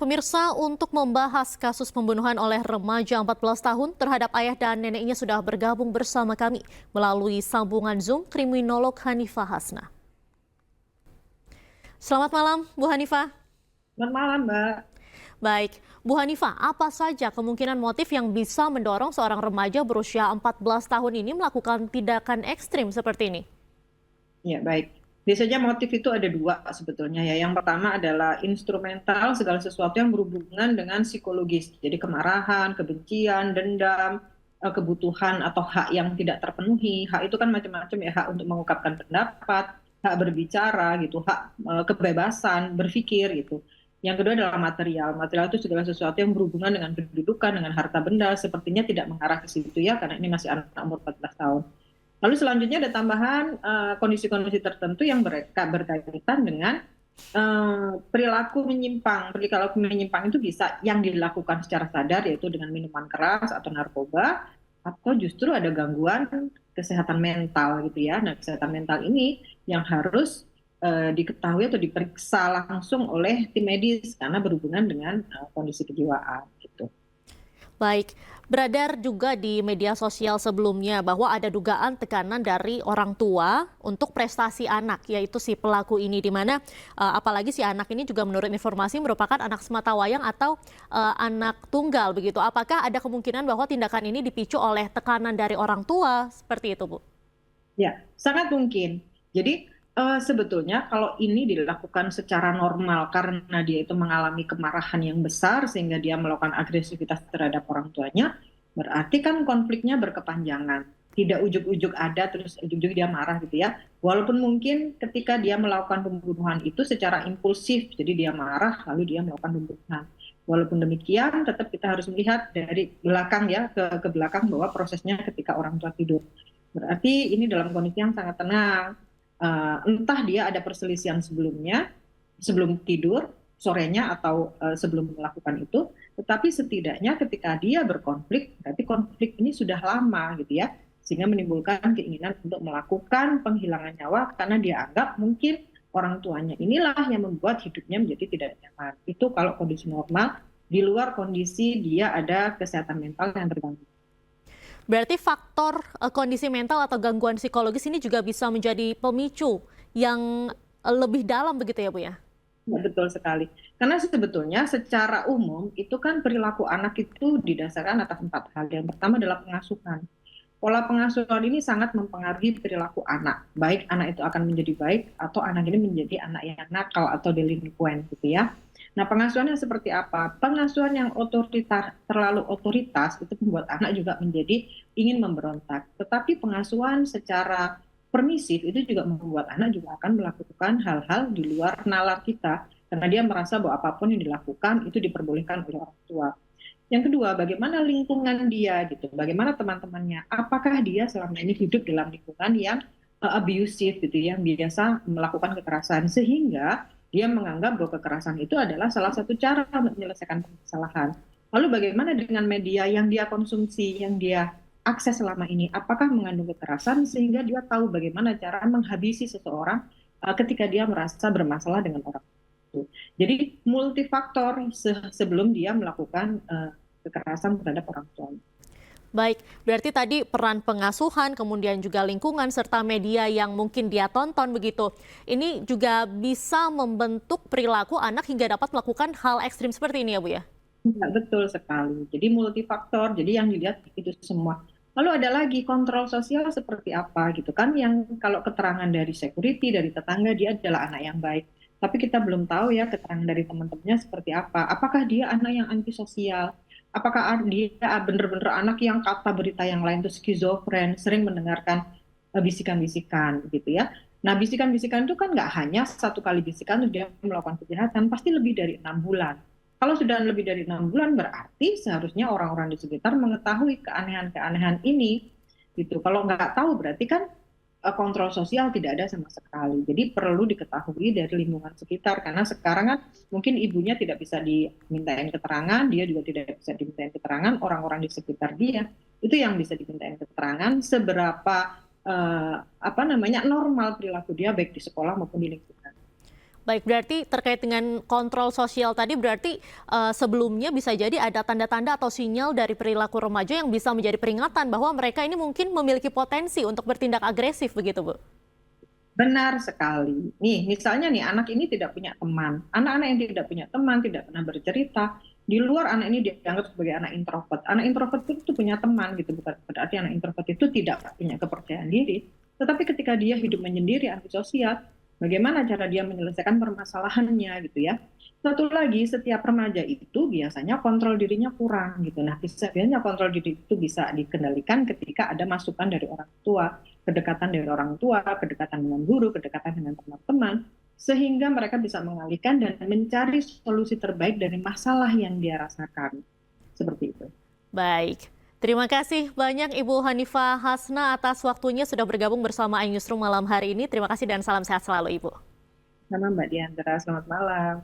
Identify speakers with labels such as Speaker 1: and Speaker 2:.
Speaker 1: pemirsa, untuk membahas kasus pembunuhan oleh remaja 14 tahun terhadap ayah dan neneknya sudah bergabung bersama kami melalui sambungan Zoom kriminolog Hanifah Hasna. Selamat malam, Bu Hanifah.
Speaker 2: Selamat malam, Mbak.
Speaker 1: Baik, Bu Hanifah, apa saja kemungkinan motif yang bisa mendorong seorang remaja berusia 14 tahun ini melakukan tindakan ekstrim seperti ini?
Speaker 2: Ya, baik. Biasanya motif itu ada dua sebetulnya ya. Yang pertama adalah instrumental, segala sesuatu yang berhubungan dengan psikologis. Jadi kemarahan, kebencian, dendam, kebutuhan atau hak yang tidak terpenuhi. Hak itu kan macam-macam ya, hak untuk mengungkapkan pendapat, hak berbicara gitu, hak kebebasan berpikir gitu. Yang kedua adalah material. Material itu segala sesuatu yang berhubungan dengan kedudukan, dengan harta benda, sepertinya tidak mengarah ke situ ya, karena ini masih anak umur 14 tahun. Lalu selanjutnya ada tambahan kondisi-kondisi tertentu yang berkaitan dengan perilaku menyimpang. Perilaku menyimpang itu bisa yang dilakukan secara sadar, yaitu dengan minuman keras atau narkoba, atau justru ada gangguan kesehatan mental gitu ya. Nah, kesehatan mental ini yang harus diketahui atau diperiksa langsung oleh tim medis karena berhubungan dengan kondisi kejiwaan gitu.
Speaker 1: Baik, beredar juga di media sosial sebelumnya bahwa ada dugaan tekanan dari orang tua untuk prestasi anak, yaitu si pelaku ini, di mana apalagi si anak ini juga menurut informasi merupakan anak sematawayang atau anak tunggal begitu. Apakah ada kemungkinan bahwa tindakan ini dipicu oleh tekanan dari orang tua seperti itu, Bu?
Speaker 2: Ya, sangat mungkin. Jadi sebetulnya kalau ini dilakukan secara normal karena dia itu mengalami kemarahan yang besar sehingga dia melakukan agresivitas terhadap orang tuanya, berarti kan konfliknya berkepanjangan. Tidak ujuk-ujuk ada terus ujuk-ujuk dia marah gitu ya. Walaupun mungkin ketika dia melakukan pembunuhan itu secara impulsif, jadi dia marah lalu dia melakukan pembunuhan. Walaupun demikian, tetap kita harus melihat dari belakang ya ke belakang bahwa prosesnya ketika orang tua tidur. Berarti ini dalam kondisi yang sangat tenang. Entah dia ada perselisihan sebelumnya, sebelum tidur, sorenya atau sebelum melakukan itu, tetapi setidaknya ketika dia berkonflik, berarti konflik ini sudah lama gitu ya, sehingga menimbulkan keinginan untuk melakukan penghilangan nyawa karena dia anggap mungkin orang tuanya inilah yang membuat hidupnya menjadi tidak nyaman. Itu kalau kondisi normal, di luar kondisi dia ada kesehatan mental yang terganggu.
Speaker 1: Berarti faktor kondisi mental atau gangguan psikologis ini juga bisa menjadi pemicu yang lebih dalam begitu ya, Bu ya?
Speaker 2: Ya, betul sekali. Karena sebetulnya secara umum itu kan perilaku anak itu didasarkan atas 4 hal. Yang pertama adalah pengasuhan. Pola pengasuhan ini sangat mempengaruhi perilaku anak. Baik anak itu akan menjadi baik atau anak ini menjadi anak yang nakal atau delinquen gitu ya. Nah, pengasuhannya seperti apa? Pengasuhan yang terlalu otoritas itu membuat anak juga menjadi ingin memberontak. Tetapi pengasuhan secara permisif itu juga membuat anak juga akan melakukan hal-hal di luar nalar kita karena dia merasa bahwa apapun yang dilakukan itu diperbolehkan oleh orang tua. Yang kedua, bagaimana lingkungan dia gitu, bagaimana teman-temannya, apakah dia selama ini hidup dalam lingkungan yang abusive gitu, yang biasa melakukan kekerasan sehingga dia menganggap bahwa kekerasan itu adalah salah satu cara untuk menyelesaikan kesalahan. Lalu bagaimana dengan media yang dia konsumsi, yang dia akses selama ini, apakah mengandung kekerasan sehingga dia tahu bagaimana cara menghabisi seseorang ketika dia merasa bermasalah dengan orang itu. Jadi multifaktor sebelum dia melakukan kekerasan terhadap orang tua.
Speaker 1: Baik, berarti tadi peran pengasuhan, kemudian juga lingkungan, serta media yang mungkin dia tonton begitu. Ini juga bisa membentuk perilaku anak hingga dapat melakukan hal ekstrim seperti ini ya, Bu ya?
Speaker 2: Ya, betul sekali. Jadi multifaktor, jadi yang dilihat itu semua. Lalu ada lagi kontrol sosial seperti apa gitu kan, yang kalau keterangan dari security, dari tetangga dia adalah anak yang baik. Tapi kita belum tahu ya keterangan dari teman-temannya seperti apa. Apakah dia anak yang antisosial? Apakah dia benar-benar anak yang kata berita yang lain itu skizofren, sering mendengarkan bisikan-bisikan gitu ya. Nah, bisikan-bisikan itu kan nggak hanya satu kali bisikan terus dia melakukan kejahatan, pasti lebih dari 6 bulan. Kalau sudah lebih dari 6 bulan berarti seharusnya orang-orang di sekitar mengetahui keanehan-keanehan ini gitu. Kalau nggak tahu berarti kan kontrol sosial tidak ada sama sekali. Jadi perlu diketahui dari lingkungan sekitar karena sekarang kan mungkin ibunya tidak bisa dimintain keterangan, dia juga tidak bisa dimintain keterangan, orang-orang di sekitar dia itu yang bisa dimintain keterangan seberapa normal perilaku dia baik di sekolah maupun di lingkungan.
Speaker 1: Baik, berarti terkait dengan kontrol sosial tadi berarti sebelumnya bisa jadi ada tanda-tanda atau sinyal dari perilaku remaja yang bisa menjadi peringatan bahwa mereka ini mungkin memiliki potensi untuk bertindak agresif begitu, Bu?
Speaker 2: Benar sekali. Nih, misalnya nih anak ini tidak punya teman. Anak-anak yang tidak punya teman, tidak pernah bercerita, di luar anak ini dianggap sebagai anak introvert. Anak introvert itu punya teman gitu, bukan berarti anak introvert itu tidak punya kepercayaan diri. Tetapi ketika dia hidup menyendiri, antisosial, bagaimana cara dia menyelesaikan permasalahannya gitu ya. Satu lagi, setiap remaja itu biasanya kontrol dirinya kurang gitu. Nah, biasanya kontrol diri itu bisa dikendalikan ketika ada masukan dari orang tua, kedekatan dari orang tua, kedekatan dengan guru, kedekatan dengan teman-teman, sehingga mereka bisa mengalihkan dan mencari solusi terbaik dari masalah yang dia rasakan. Seperti itu.
Speaker 1: Baik. Terima kasih banyak Ibu Hanifah Hasna atas waktunya sudah bergabung bersama iNewsroom malam hari ini. Terima kasih dan salam sehat selalu, Ibu.
Speaker 2: Sama Mbak Diandra, selamat malam.